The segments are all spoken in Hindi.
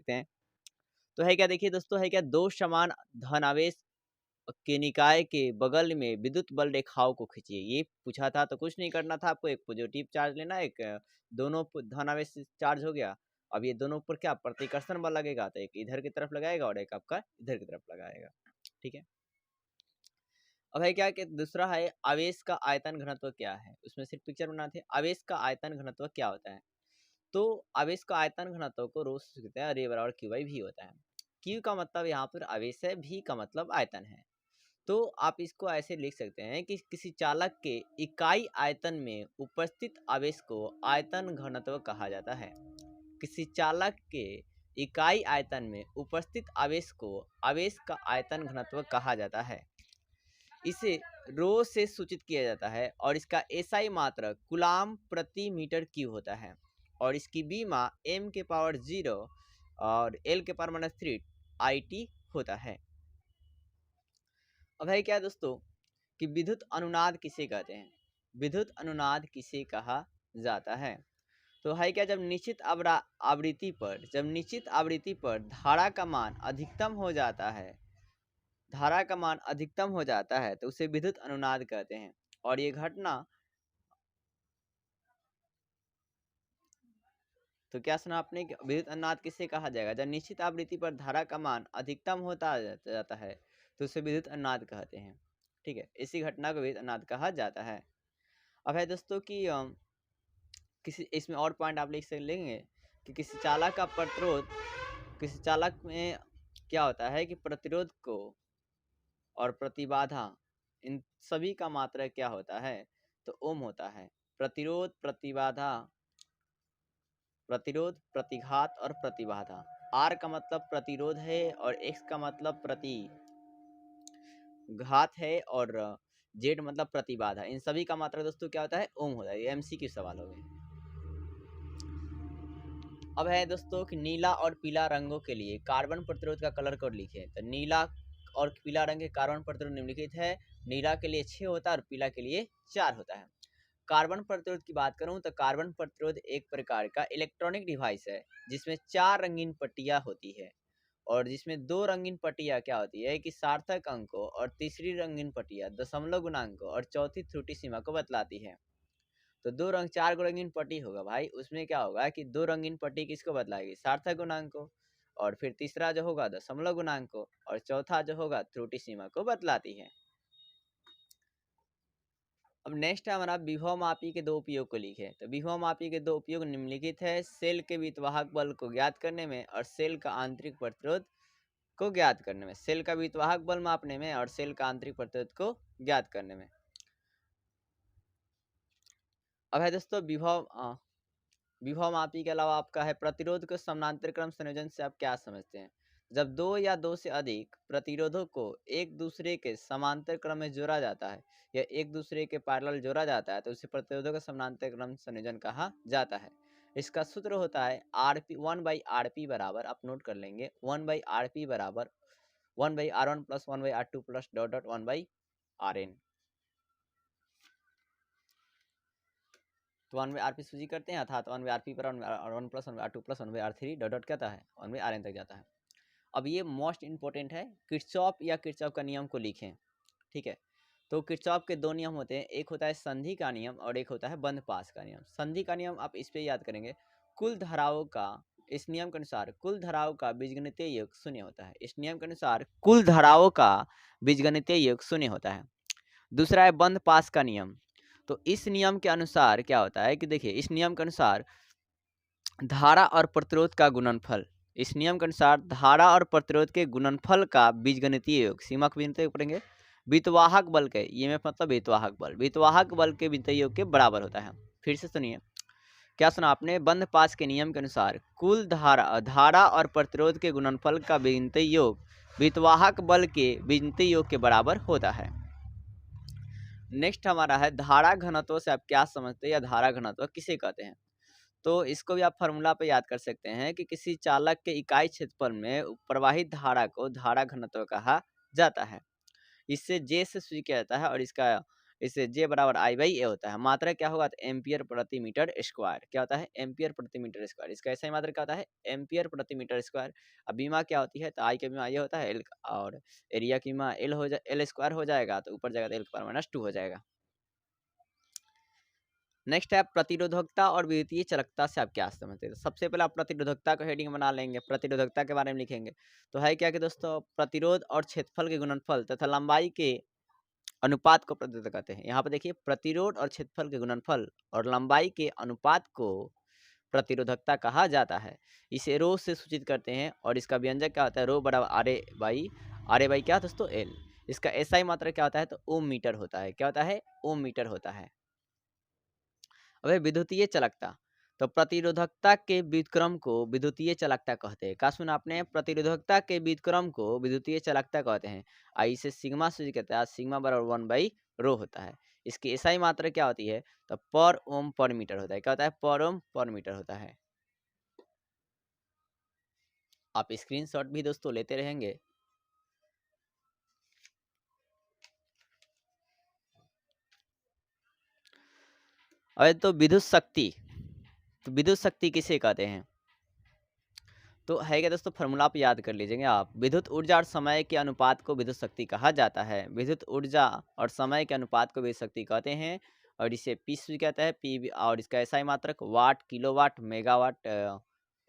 सकते हैं। तो है क्या, देखिए दोस्तों, है क्या, दो समान धनावेश के निकाय के बगल में विद्युत बल रेखाओं को खींचिए। ये पूछा था, तो कुछ नहीं करना था आपको, एक पॉजिटिव चार्ज लेना, एक दोनों धनावेश चार्ज हो गया। अब ये दोनों पर क्या प्रतिकर्षण बल लगेगा, तो एक इधर की तरफ लगाएगा और एक आपका इधर की तरफ लगाएगा। ठीक है। अब है क्या कि दूसरा है आवेश का आयतन घनत्व क्या है, उसमें सिर्फ पिक्चर बनाते हैं। आवेश का आयतन घनत्व क्या होता है, तो आवेश का आयतन घनत्व को रो से कहते हैं, और ये बराबर क्यू बाई वी होता है। क्यू का मतलब यहाँ पर आवेश है, वी का मतलब आयतन है। तो आप इसको ऐसे लिख सकते हैं कि किसी चालक के इकाई आयतन में उपस्थित आवेश को आयतन घनत्व कहा जाता है। किसी चालक के इकाई आयतन में उपस्थित आवेश को आवेश का आयतन घनत्व कहा जाता है। इसे रो से सूचित किया जाता है और इसका एसआई मात्रक कूलाम प्रति मीटर क्यूब होता है और इसकी बीमा m के पावर 0 और l के पावर -3 IT होता है। अब है क्या दोस्तों कि विद्युत अनुनाद किसे कहते हैं, विद्युत अनुनाद किसे कहा जाता है, तो है क्या, जब निश्चित आवृत्ति पर धारा का मान अधिकतम हो जाता है, तो उसे विद्युत अनुनाद कहते हैं। और ये घटना, तो क्या सुना आपने, विद्युत अनुनाद किसे कहा जाएगा, जब निश्चित आवृत्ति पर धारा का मान अधिकतम होता जाता है तो उसे विद्युत अनुनाद कहते हैं। ठीक है, इसी घटना को विद्युत अनुनाद कहा जाता है। अब है दोस्तों कि किसी इसमें और पॉइंट आप लिख से लेंगे कि किसी चालक में क्या होता है कि प्रतिरोध को और प्रतिबाधा, इन सभी का मात्रक क्या होता है, तो ओम होता है। प्रतिरोध, प्रतिघात और प्रतिबाधा। आर का मतलब प्रतिरोध है और एक्स का मतलब प्रतिघात है और जेड मतलब प्रतिबाधा। इन सभी का मात्रक दोस्तों क्या होता है, ओम होता है। ये एमसीक्यू सवाल हो गए। अब है दोस्तों कि नीला और पीला रंगों के लिए कार्बन प्रतिरोध का कलर कोड लिखे। तो नीला और पीला रंग के कार्बन प्रतिरोध निम्नलिखित है। नीला के लिए 6 होता है और पीला के लिए 4 होता है। कार्बन प्रतिरोध की बात करूं तो कार्बन प्रतिरोध एक प्रकार का इलेक्ट्रॉनिक डिवाइस है जिसमें 4 रंगीन पट्टियां होती है और जिसमें 2 रंगीन पट्टियां क्या होती है कि सार्थक अंकों और तीसरी रंगीन पट्टियां दशमलव गुणांकों और चौथी त्रुटि सीमा को बतलाती है। तो 4 रंगीन पट्टी होगा भाई, उसमें क्या होगा कि 2 रंगीन पट्टी किसको बतलाएगी, सार्थक गुणांक को, और फिर तीसरा जो होगा दशमलव गुणांक को, और चौथा जो होगा त्रुटि सीमा को बतलाती है। अब नेक्स्ट है हमारा विभव मापी के 2 उपयोग को लिखे। तो विभव मापी के 2 उपयोग निम्नलिखित है, सेल के वितवाहक बल को ज्ञात करने में और सेल का आंतरिक प्रतिरोध को ज्ञात करने में। सेल का वितवाहक बल मापने में और सेल का आंतरिक प्रतिरोध को ज्ञात करने में। अब है दोस्तों विभव मापी के अलावा आपका है प्रतिरोध को समानांतर क्रम संयोजन से आप क्या समझते हैं। जब 2 या 2 से अधिक प्रतिरोधों को एक दूसरे के समांतर क्रम में जोड़ा जाता है या एक दूसरे के पैरेलल जोड़ा जाता है तो उसे प्रतिरोधों का समानांतर क्रम संयोजन कहा जाता है। इसका सूत्र होता है आरपी 1/rp बराबर, आप नोट कर लेंगे, 1/rp बराबर 1/r1 plus 1/r2 plus dot dot 1/rn। तो 1/rp सूची करते हैं, अर्थात 1/rp पर 1 plus 1/r2 plus 1/r3 dot dot कहता है 1/rn तक जाता है। अब ये मोस्ट इंपॉर्टेंट है, किरचॉफ या किरचॉफ का नियम को लिखें। ठीक है, तो किरचॉफ के 2 नियम होते हैं, एक होता है संधि का नियम और एक होता है बंद पास का नियम। संधि का नियम आप इस पे याद करेंगे, कुल धाराओं का, इस नियम के अनुसार कुल धाराओं का बीजगणितीय योग 0 होता है। इस नियम के अनुसार कुल धाराओं का बीजगणितीय योग 0 होता है। दूसरा है बंद पास का नियम। तो इस नियम के अनुसार क्या होता है कि देखिए, इस नियम के अनुसार धारा और प्रतिरोध का गुणनफल, इस नियम के अनुसार धारा और प्रतिरोध के गुणनफल का बीजगणितीय योग, सीमा को बीजगणितीय पढ़ेंगे, वितवाहक बल के, ये में मतलब वितवाहक बल के बीजगणितीय योग के बराबर होता है। फिर से सुनिए, क्या सुना आपने, बंद पास के नियम के अनुसार कुल धारा और प्रतिरोध के गुणनफल का बीजगणितीय योग वितवाहक बल के बीजगणितीय योग के बराबर होता है। नेक्स्ट हमारा है धारा घनत्व से आप क्या समझते हैं या धारा घनत्व किसे कहते हैं। तो इसको भी आप फार्मूला पे याद कर सकते हैं कि किसी चालक के इकाई क्षेत्रफल में प्रवाहित धारा को धारा घनत्व कहा जाता है। इससे जे से सूचित किया जाता है और इसका इससे जे बराबर आई बाई ए होता है। मात्रा क्या होगा, तो एम्पियर प्रति मीटर स्क्वायर। क्या होता है, एम्पियर प्रति मीटर स्क्वायर। इसका ऐसा ही मात्रा क्या होता है, एम्पियर प्रति मीटर स्क्वायर। अब बीमा क्या होती है, तो आई का बीमा ये होता है एल, और एरिया की बीमा एल हो जाए, एल स्क्वायर हो जाएगा, तो ऊपर जाएगा तो एल स्क्वायर माइनस 2 हो जाएगा। नेक्स्ट है प्रतिरोधकता और विद्युतीय चालकता से आप क्या समझते हैं। सबसे पहले आप प्रतिरोधकता को हेडिंग बना लेंगे, प्रतिरोधकता के बारे में लिखेंगे। तो है क्या कि दोस्तों, प्रतिरोध और क्षेत्रफल के गुणनफल तथा लंबाई के अनुपात को प्रतिरोध कहते हैं। यहाँ पर देखिए, प्रतिरोध और क्षेत्रफल के गुणनफल और लंबाई के अनुपात को प्रतिरोधकता कहा जाता है। इसे रो से सूचित करते हैं और इसका व्यंजक क्या होता है, रो बराबर आर ए बाई क्या दोस्तों, एल। इसका एसआई मात्रा क्या होता है, तो ओम मीटर होता है। क्या होता है, ओम मीटर होता है। अब है विद्युतीय चालकता। तो प्रतिरोधकता के व्युत्क्रम को विद्युतीय चालकता कहते हैं। का सुना आपने, प्रतिरोधकता के व्युत्क्रम को विद्युतीय चालकता कहते हैं। आई से सिग्मा सूचित करता है, सिग्मा बराबर 1/रो होता है। इसकी एसआई मात्रा क्या होती है, तो पर ओम पर मीटर होता है। क्या होता है, पर ओम पर मीटर होता है। आप स्क्रीनशॉट भी दोस्तों लेते रहेंगे। अरे तो विद्युत शक्ति, तो विद्युत शक्ति किसे कहते हैं, तो है क्या दोस्तों, फॉर्मूला आप याद कर लीजिएगा आप। विद्युत ऊर्जा और समय के अनुपात को विद्युत शक्ति कहा जाता है। विद्युत ऊर्जा और समय के अनुपात को विद्युत शक्ति कहते हैं। और इसे पी भी कहता है, पी, और इसका एसआई मात्रक वाट, किलोवाट, मेगावाट,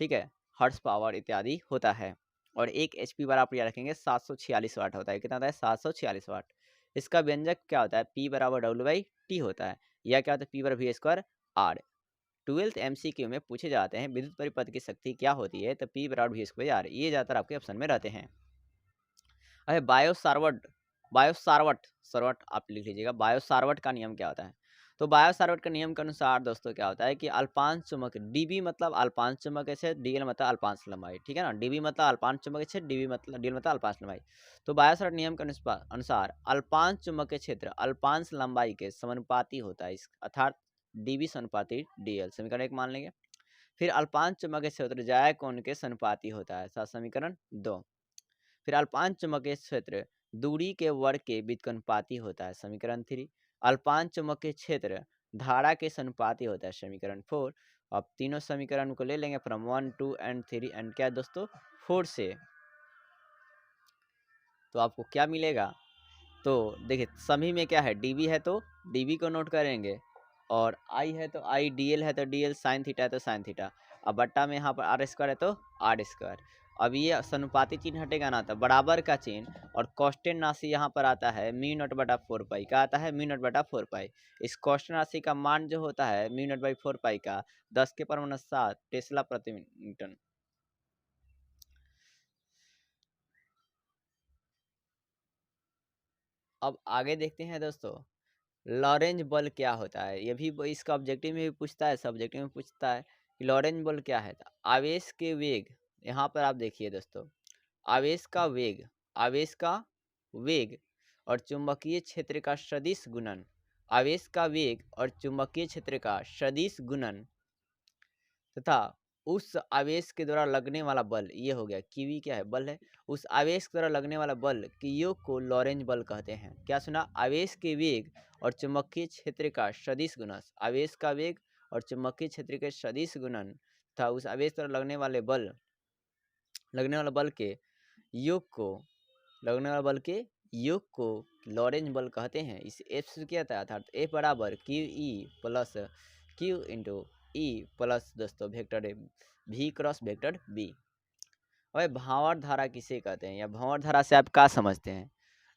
ठीक है, हर्ट्ज पावर इत्यादि होता है। और एक एचपी बार आप याद रखेंगे 746 वाट होता है। कितना होता है, 746 वाट। इसका व्यंजक क्या होता है, पी बराबर W/T होता है। या क्या होता है, पी बराबर we square are. 12th MCQ में पूछे जाते हैं विद्युत परिपथ की शक्ति क्या होती है, तो पी बराबर वी स्क्वायर आर। ये ज़्यादातर आपके ऑप्शन में रहते हैं। अरे बायोसार्वट, बायोसार्वट सर्वट आप लिख लीजिएगा। बायोसार्वट का नियम क्या होता है, तो बायोसार्वट के नियम के अनुसार दोस्तों क्या होता है कि अल्पांश चुंबक, डीबी मतलब अल्पांश चुंबक से, डीएल मतलब अल्पांश लंबाई, ठीक है ना। डीबी मतलब अल्पांश चुंबक से, डीबी मतलब डीएल मतलब अल्पांश लंबाई। तो बायोसार्वट नियम के अनुसार अल्पांश चुंबक क्षेत्र अल्पांश लंबाई के समानुपाती होता है, इस अर्थात डीबी समानुपाती डीएल। समीकरण 1 मान लेंगे। फिर अल्पांश चुंबकीय क्षेत्र ज्या कोण के समानुपाती होता है, समीकरण 2। फिर अल्पांश चुंबकीय क्षेत्र दूरी के वर्ग के व्युत्क्रमानुपाती होता है, समीकरण 3। अल्पांश चुंबकीय क्षेत्र धारा के समानुपाती होता है, समीकरण 4। अब तीनों समीकरण को ले लेंगे फ्रॉम 1, 2 एंड 3 एंड क्या दोस्तों 4 से, तो आपको क्या मिलेगा, तो देखिए सभी में क्या है, डीबी है तो डीबी को नोट करेंगे, और आई है तो आई, डीएल है तो डीएल, साइन थीटा है तो साइन थीटा। अब बट्टा में यहाँ पर आर स्क्वायर है तो आर स्क्वायर। अब ये समानुपाती चिन्ह हटेगा ना, तो बराबर का चिन्ह और कांस्टेंट राशि यहाँ पर आता है म्यू नॉट बटा 4 पाई। क्या आता है, म्यू नॉट बटा 4 पाई। इस कांस्टेंट राशि का मान जो होता है म्यू नॉट बाई 4 पाई का 10⁻⁷ टेस्ला प्रति न्यूटन। अब आगे देखते हैं दोस्तों, लॉरेंज बल क्या होता है। ये भी इसका ऑब्जेक्टिव में भी पूछता है, सब्जेक्टिव में पूछता है कि लॉरेंज बल क्या है। तो आवेश के वेग, यहाँ पर आप देखिए दोस्तों, आवेश का वेग, आवेश का वेग और चुंबकीय क्षेत्र का सदिश गुणन, आवेश का वेग और चुंबकीय क्षेत्र का सदिश गुणन तथा उस आवेश के द्वारा लगने वाला बल, ये हो गया कीवी क्या है, बल है। उस आवेश के द्वारा लगने वाला बल के योग को लॉरेंज बल कहते हैं। क्या सुना, आवेश के वेग और चुंबकीय क्षेत्र का सदिश गुणन, आवेश का वेग और चुंबकीय क्षेत्र के सदिश गुणन तथा उस आवेश द्वारा लगने वाला बल के योग को, लगने वाला बल के योग को लॉरेंज बल कहते हैं। इस एफ से किया था, अर्थात एफ बराबर Q E plus Q into E plus दोस्तों वेक्टर भी क्रॉस वेक्टर बी। और भांवर धारा किसे कहते हैं, या भांवर धारा से आप क्या समझते हैं,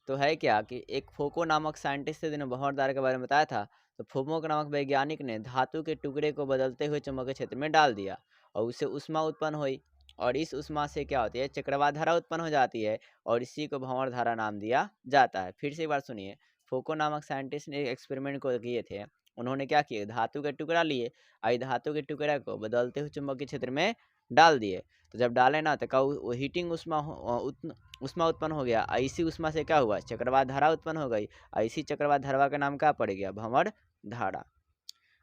तो है क्या कि एक फोको नामक साइंटिस्ट ने भांवर धारा के बारे में बताया था। तो फोको नामक वैज्ञानिक ने धातु के टुकड़े को बदलते हुए चुंबकीय क्षेत्र में डाल दिया और उससे ऊष्मा उत्पन्न हुई, और इस ऊष्मा से क्या होती है, चक्रवात धारा उत्पन्न हो जाती है, और इसी को भंवर धारा नाम दिया जाता है। फिर से एक बार सुनिए, फोको नामक साइंटिस्ट ने एक्सपेरिमेंट को किए थे। उन्होंने क्या किया, धातु के टुकड़ा लिए, आई धातु के टुकड़ा को बदलते हुए चुंबकीय क्षेत्र में डाल दिए। तो जब डाले ना, तो का हीटिंग उष्मा उत्पन्न हो गया। इसी उष्मा से क्या हुआ, चक्रवात धारा उत्पन्न हो गई। इसी चक्रवात धारा का नाम क्या पड़ गया, भंवर धारा।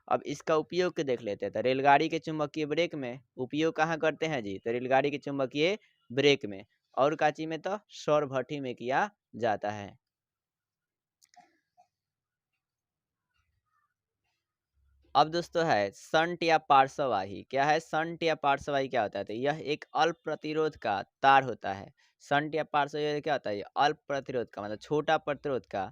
अब इसका उपयोग के देख लेते हैं। तो रेलगाड़ी के चुंबकीय ब्रेक में उपयोग कहाँ करते हैं जी, तो रेलगाड़ी के चुंबकीय ब्रेक में, और काची में तो सौर भट्टी में किया जाता है। अब दोस्तों है संट या पार्श्ववाही। क्या है संट या पार्श्ववाही, क्या होता है? तो यह एक अल्प प्रतिरोध का तार होता है। संट या पार्श्ववाही क्या होता है? ये अल्प प्रतिरोध का मतलब छोटा प्रतिरोध का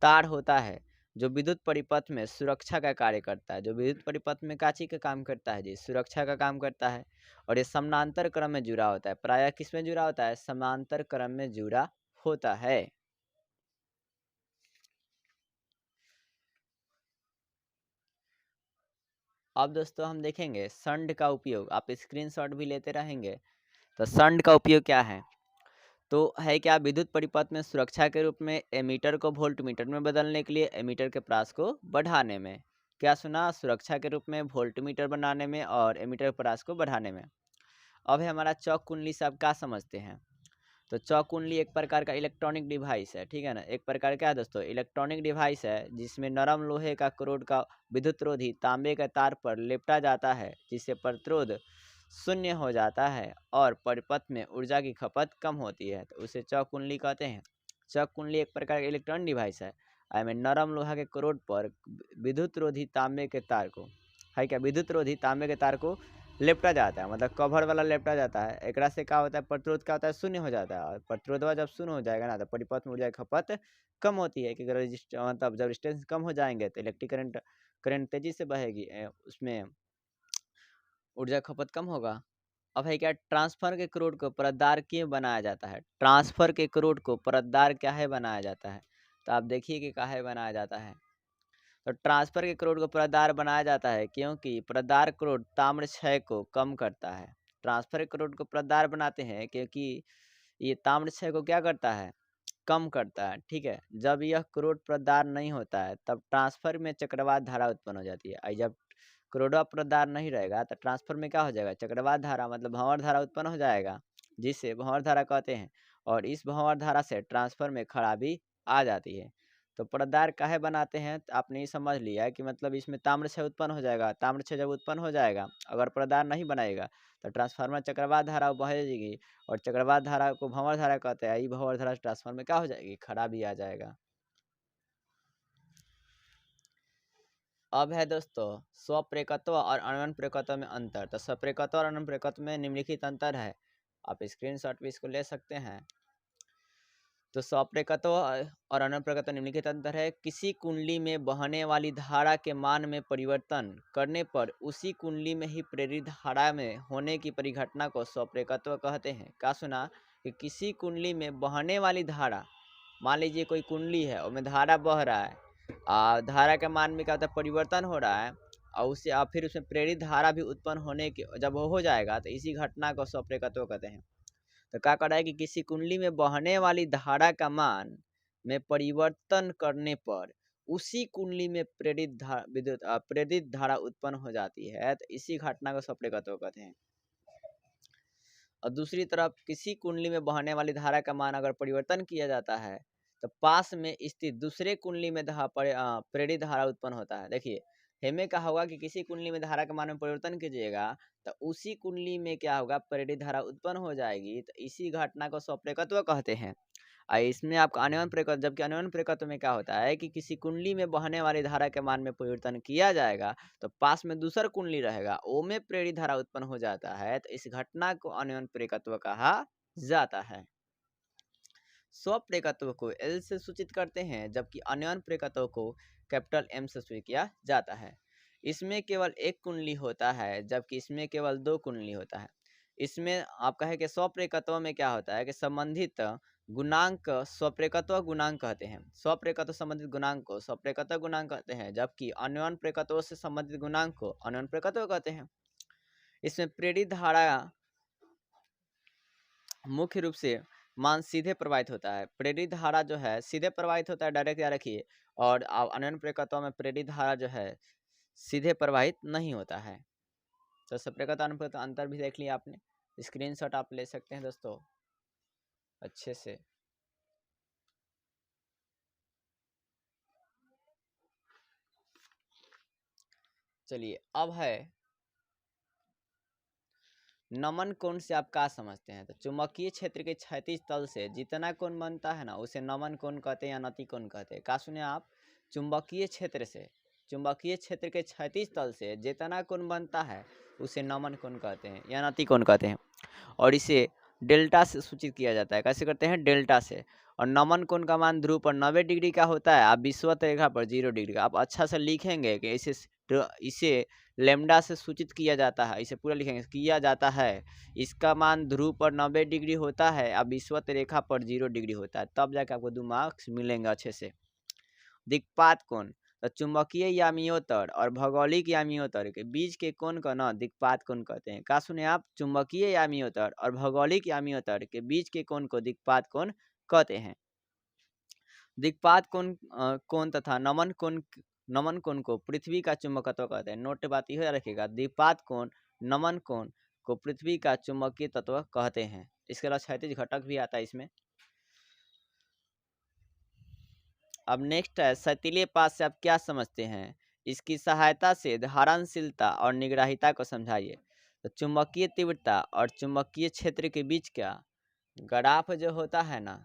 तार होता है, जो विद्युत परिपथ में सुरक्षा का कार्य करता है। जो विद्युत परिपथ में काची का काम करता है जी? सुरक्षा का काम करता है। और ये समानांतर क्रम में जुड़ा होता है। प्रायः किस में जुड़ा होता है? समानांतर क्रम में जुड़ा होता है। अब दोस्तों हम देखेंगे संट का उपयोग। आप स्क्रीनशॉट भी लेते रहेंगे। तो संट का उपयोग क्या है? तो है क्या, विद्युत परिपथ में सुरक्षा के रूप में एमीटर को वोल्टमीटर में बदलने के लिए एमीटर के प्रास को बढ़ाने में। क्या सुना? सुरक्षा के रूप में वोल्टमीटर बनाने में और एमीटर के प्रास को बढ़ाने में। अब है हमारा चौक कुंडली से आप क्या समझते हैं? तो चौक कुंडली एक प्रकार का इलेक्ट्रॉनिक डिवाइस है, ठीक है ना। एक प्रकार क्या है दोस्तों? इलेक्ट्रॉनिक डिवाइस है, जिसमें नरम लोहे का करोड का विद्युत रोधी तांबे के तार पर लिपटा जाता है, जिससे प्रतिरोध शून्य हो जाता है और परिपथ में ऊर्जा की खपत कम होती है, तो उसे चौक कुंडली कहते हैं। चौक कुंडली एक प्रकार का इलेक्ट्रॉनिक डिवाइस है, में नरम लोहा के करोड पर विद्युत रोधी तांबे के तार को, है क्या, विद्युत रोधी तांबे के तार को लेपटा जाता है, मतलब कवर वाला लेपटा जाता है। एकरा से क्या होता है? प्रतिरोध क्या होता है? शून्य हो जाता है। और प्रतिरोधवा जब शून्य हो जाएगा ना, तो परिपथ में ऊर्जा की खपत कम होती है, क्योंकि मतलब जब रेजिस्टेंस कम हो जाएंगे तो इलेक्ट्रिक करंट करंट तेजी से बहेगी, उसमें ऊर्जा खपत कम होगा। अब है क्या, ट्रांसफर के करोड़ को परतदार क्यों बनाया जाता है? ट्रांसफर के करोड़ को परतदार क्या है बनाया जाता है? तो आप देखिए कि काहे बनाया जाता है। तो ट्रांसफर के करोड़ को परतदार बनाया जाता है क्योंकि परतदार करोड़ ताम्र क्षय को कम करता है। ट्रांसफर के करोड़ को परतदार बनाते हैं क्योंकि ये ताम्र क्षय को क्या करता है? कम करता है, ठीक है। जब यह करोड़ प्रदार नहीं होता है, तब ट्रांसफर में चक्रवात धारा उत्पन्न हो जाती है। और जब करोड़वा प्रदार नहीं रहेगा तो ट्रांसफर में क्या हो जाएगा? चक्रवात धारा मतलब भंवर धारा उत्पन्न हो जाएगा, जिसे भंवर धारा कहते हैं। और इस भंवर धारा से ट्रांसफर में खराबी आ जाती है। तो प्रदार काहे बनाते हैं? तो आपने ये समझ लिया कि मतलब इसमें ताम्रक्षय उत्पन्न हो जाएगा। ताम्रक्षय जब उत्पन्न हो जाएगा, अगर प्रदार नहीं बनाएगा, तो ट्रांसफार्मर चक्रवात धारा बहेगी, और चक्रवात धारा को भंवर धारा कहते हैं। ये भंवर धारा ट्रांसफार्मर में क्या हो जाएगी? खराबी आ जाएगा। अब है दोस्तों स्वप्रेरकत्व और अनवन प्रेरकत्व में अंतर। तो स्वप्रेरकत्व और अनवन प्रेरकत्व में निम्नलिखित अंतर है। आप स्क्रीनशॉट भी इसको ले सकते हैं। तो स्वप्रेरकत्व और अनवन प्रेरकत्व निम्नलिखित अंतर है। किसी कुंडली में बहने वाली धारा के मान में परिवर्तन करने पर उसी कुंडली में ही प्रेरित धारा में होने की परिघटना को स्वप्रेरकत्व कहते हैं। क्या सुना? कि किसी कुंडली में बहने वाली धारा, मान लीजिए कोई कुंडली है, उसमें धारा बह रहा है, धारा के मान में क्या होता है? परिवर्तन हो रहा है, और उससे फिर उसमें प्रेरित धारा भी उत्पन्न होने के जब हो जाएगा, तो इसी घटना को स्वप्रेरकत्व कहते हैं। तो क्या कर रहा है कि किसी कुंडली में बहने वाली धारा का मान में परिवर्तन करने पर उसी कुंडली में प्रेरित धारा उत्पन्न हो जाती है, तो इसी घटना को स्वप्रेरकत्व कहते हैं। और दूसरी तरफ किसी कुंडली में बहने वाली धारा का मान अगर परिवर्तन किया जाता है, तो पास में स्थित दूसरे कुंडली में प्रेरित धारा उत्पन्न होता है। देखिए, हेमे का होगा कि किसी कुंडली में धारा के मान में परिवर्तन कीजिएगा, तो उसी कुंडली में क्या होगा? प्रेरित धारा उत्पन्न हो जाएगी, तो इसी घटना को स्वप्रेरकत्व कहते हैं। इसमें आपका अन्वयन प्रेरकत्व, जबकि अन्वयन प्रेरकत्व में क्या होता है कि किसी कुंडली में बहने वाली धारा के मान में परिवर्तन किया जाएगा, तो पास में दूसरा कुंडली रहेगा, ओ में प्रेरित धारा उत्पन्न हो जाता है, तो इस घटना को अन्वयन प्रेरकत्व कहा जाता है। स्वप्रेरकत्व को एल से सूचित करते हैं, जबकि अन्वयन प्रेरकत्व को कैपिटल एम से सूचित किया जाता है। इसमें केवल एक कुंडली होता है, जबकि इसमें केवल दो कुंडली होता है। इसमें आप कहे कि स्वप्रेरकत्व में क्या होता है कि संबंधित गुणांक स्वप्रेरकत्व गुणांक कहते हैं। स्वप्रेरकत्व संबंधित गुणांक को स्वप्रेरकत्व गुणांक कहते हैं, जबकि अन्वयन प्रेरकत्व से संबंधित गुणांक को अन्वयन प्रेरकत्व कहते हैं। इसमें प्रेरित धारा मुख्य रूप से मान सीधे प्रवाहित होता है। प्रेरित धारा जो है सीधे प्रवाहित होता है, डायरेक्ट याद रखिए। और अन्वयन प्रेरकत्व में प्रेरित धारा जो है सीधे प्रवाहित नहीं होता है। तो स्वप्रेरकत्व अन्वयन प्रेरकत्व अंतर भी देख लिया आपने। स्क्रीनशॉट आप ले सकते हैं दोस्तों अच्छे से। चलिए, अब है नमन कोण से आप क्या समझते हैं? तो चुंबकीय क्षेत्र के क्षैतिज तल से जितना कोण बनता है ना, उसे नमन कोण कहते हैं या नति कोण कहते हैं। क्या सुने आप? चुंबकीय क्षेत्र से चुंबकीय क्षेत्र के क्षैतिज तल से जितना कोण बनता है उसे नमन कोण कहते हैं या नति कोण कहते हैं, और इसे डेल्टा से सूचित किया जाता है। कैसे करते हैं? डेल्टा से। और नमन कोण का मान ध्रुव पर 90 डिग्री का होता है, आप विषुवत रेखा पर 0 डिग्री का। आप अच्छा से लिखेंगे कि इसे लेमडा से सूचित किया जाता है, इसे पूरा लिखेंगे, किया जाता है। इसका मान ध्रुव पर 90 डिग्री होता है, अब विषुवत रेखा पर 0 डिग्री होता है, तब जाके आपको 2 मार्क्स मिलेंगे अच्छे से। दिक्पात कोण, तो चुंबकीय यामियों और भौगोलिक यामियों के बीच के कोण को ना दिक्पात कोण कहते हैं। कहा सुने आप? चुंबकीय यामियों और भौगोलिक यामियों के बीच के कोण को दिक्पात कोण कहते हैं। दिक्पात कोण तथा नमन कोण को पृथ्वी का चुंबकत्व कहते हैं। नोट बात यह रखिएगा, दिक्पात कोण, नमन कोण को पृथ्वी का चुंबकीय तत्व कहते हैं। इसके अलावा क्षैतिज घटक भी आता है इसमें। अब नेक्स्ट है सतीले पात से आप क्या समझते हैं? इसकी सहायता से धारणशीलता और निग्राहिता को समझाइए। तो चुंबकीय तीव्रता और चुंबकीय क्षेत्र के बीच क्या ग्राफ जो होता है ना,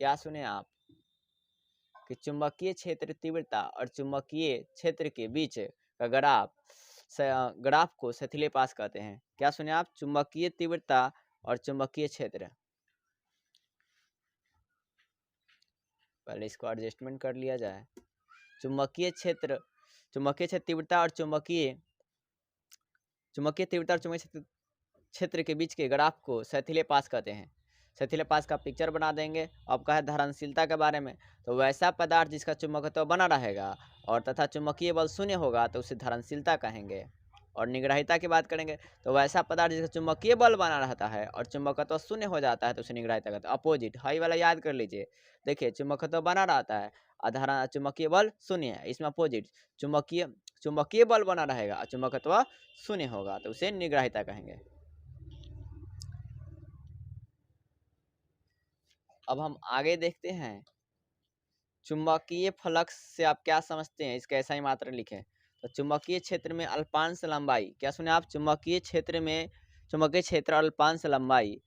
क्या सुने आप कि चुंबकीय क्षेत्र तीव्रता और चुंबकीय क्षेत्र के बीच का ग्राफ को सतीले पास कहते हैं। क्या सुने आप? चुंबकीय तीव्रता और चुंबकीय क्षेत्र। पहले इसको एडजस्टमेंट कर लिया जाए। चुंबकीय तीव्रता और चुंबकीय तीव्रता और चुंबकीय क्षेत्र के बीच के ग्राफ को सैथिले पास कहते हैं। सैथिले पास का पिक्चर बना देंगे। अब कहा है धारणशीलता के बारे में, तो वैसा पदार्थ जिसका चुंबकत्व बना रहेगा और तथा चुंबकीय बल शून्य होगा तो उसे धारणशीलता कहेंगे। और निग्राहिता की बात करेंगे तो वैसा पदार्थ जिसका चुंबकीय बल बना रहता है और चुंबकत्व शून्य हो जाता है तो उसे निग्राहिता कहते हैं। अपोजिट हाई वाला याद कर लीजिए। देखिए, चुंबकत्व बना रहता है, चुंबकीय बल शून्य है। इसमें अपोजिट चुंबकीय बल बना रहेगा और चुंबकत्व शून्य होगा तो उसे निग्राहिता कहेंगे। अब हम आगे देखते हैं, चुंबकीय फ्लक्स से आप क्या समझते हैं? इसका ऐसा ही मात्रा लिखें। तो चुंबकीय क्षेत्र में अल्पांश लंबाई, क्या सुने आप? चुंबकीय क्षेत्र अल्पांश लंबाई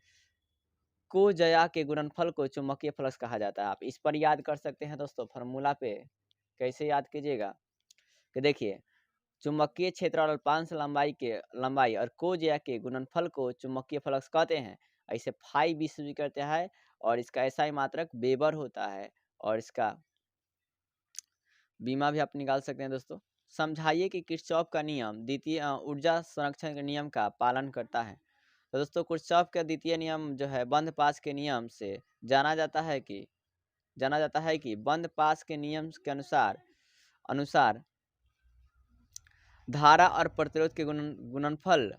को जया के गुणनफल को चुंबकीय फ्लक्स कहा जाता है। आप इस पर याद कर सकते हैं दोस्तों, फॉर्मूला पे। कैसे याद कीजिएगा कि देखिए, चुंबकीय क्षेत्र और अल्पांश लंबाई और कोज्या के गुणनफल को चुंबकीय फ्लक्स कहते हैं। ऐसे फाई विश्व करते हैं और इसका ऐसा ही मात्रक वेबर होता है और इसका बीमा भी आप निकाल सकते हैं दोस्तों। समझाइए कि किरचॉफ का नियम द्वितीय ऊर्जा संरक्षण के नियम का पालन करता है। तो दोस्तों, किरचॉफ का द्वितीय नियम जो है बंद पास के नियम से जाना जाता है कि बंद पास के नियम के अनुसार धारा और प्रतिरोध के गुणनफल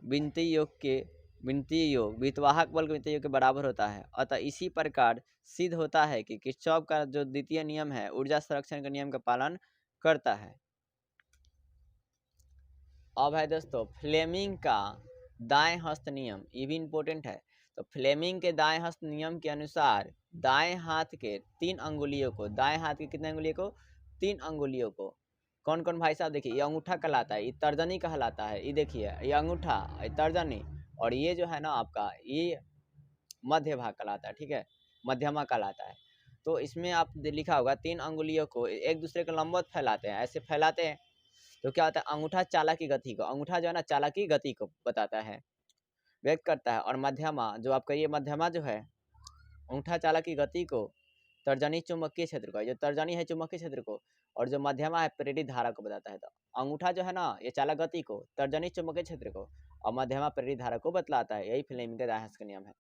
वितवाहक बल के विंतीय योग के बराबर होता है। अतः इसी प्रकार सिद्ध होता है कि किरचॉफ का जो द्वितीय नियम है ऊर्जा संरक्षण के नियम का पालन करता है। अब है दोस्तों फ्लेमिंग का दाएं हस्त नियम, ये भी इंपॉर्टेंट है। तो फ्लेमिंग के दाएं हस्त नियम के अनुसार दाएं हाथ के 3 अंगुलियों को, दाएं हाथ के कितने अंगुलियों को? 3 अंगुलियों को। कौन कौन भाई साहब? देखिए, ये अंगूठा कहलाता है, ये तर्जनी कहलाता है। ये देखिए, ये अंगूठा, ये तर्जनी, और ये जो है ना आपका ये मध्य भाग कहलाता है। ठीक है, मध्यमा कहलाता है। तो इसमें आप लिखा होगा 3 अंगुलियों को एक दूसरे के लंबवत फैलाते हैं, ऐसे फैलाते हैं तो क्या होता है? अंगूठा चालक की गति को, अंगूठा जो है ना चालक की गति को बताता है, व्यक्त करता है। और मध्यमा जो आपका ये मध्यमा जो है अंगूठा चालक की गति को, तर्जनी चुंबकीय क्षेत्र को, जो तर्जनी है चुंबकीय क्षेत्र को, और जो मध्यमा है प्रेरित धारा को बताता है। तो अंगूठा जो है ना ये चालक गति को, तर्जनी चुंबकीय क्षेत्र को, और मध्यमा प्रेरित धारा को बतलाता है। यही फ्लेमिंग के दाएं हाथ का नियम है।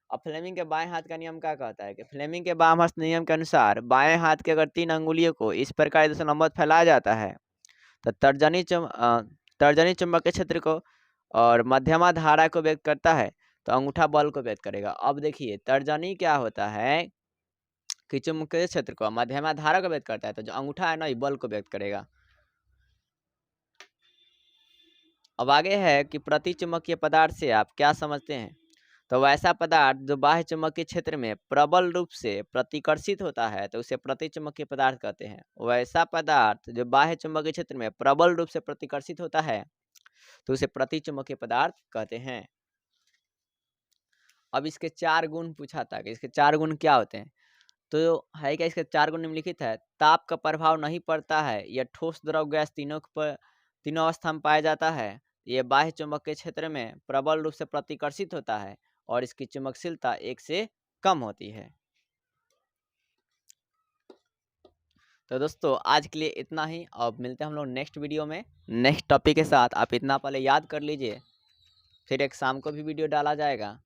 अब फ्लेमिंग के बाएं हाथ का नियम क्या कहता है कि फ्लेमिंग के बाएं हाथ नियम के अनुसार बाएं हाथ के अगर 3 अंगुलियों को इस प्रकार से लंबवत फैलाया जाता है तो तर्जनी चुंबकीय क्षेत्र को और मध्यमा धारा को व्यक्त करता है, तो अंगूठा बल को व्यक्त करेगा। अब देखिए, तर्जनी क्या होता है कि चुंबकीय क्षेत्र को, मध्यमा धारा को व्यक्त करता है, तो जो अंगूठा है ना ये बल को व्यक्त करेगा। अब आगे है कि प्रति चुंबकीय पदार्थ से आप क्या समझते हैं? तो वैसा पदार्थ जो बाह्य चुंबकीय क्षेत्र में प्रबल रूप से प्रतिकर्षित होता है तो उसे प्रति चुंबकीय पदार्थ कहते हैं। वैसा पदार्थ जो बाह्य चुंबकीय क्षेत्र में प्रबल रूप से प्रतिकर्षित होता है तो उसे प्रति चुंबकीय पदार्थ कहते हैं। अब इसके 4 गुण पूछा था कि इसके 4 गुण क्या होते हैं, तो है क्या? इसके 4 गुण निम्नलिखित है। ताप का प्रभाव नहीं पड़ता है, यह ठोस द्रव गैस तीनों अवस्था में पाया जाता है। ये बाह्य चुंबकीय क्षेत्र में प्रबल रूप से प्रतिकर्षित होता है और इसकी चुंबकशीलता 1 से कम होती है। तो दोस्तों आज के लिए इतना ही। अब मिलते हैं हम लोग नेक्स्ट वीडियो में नेक्स्ट टॉपिक के साथ। आप इतना पहले याद कर लीजिए, फिर एक शाम को भी वीडियो डाला जाएगा।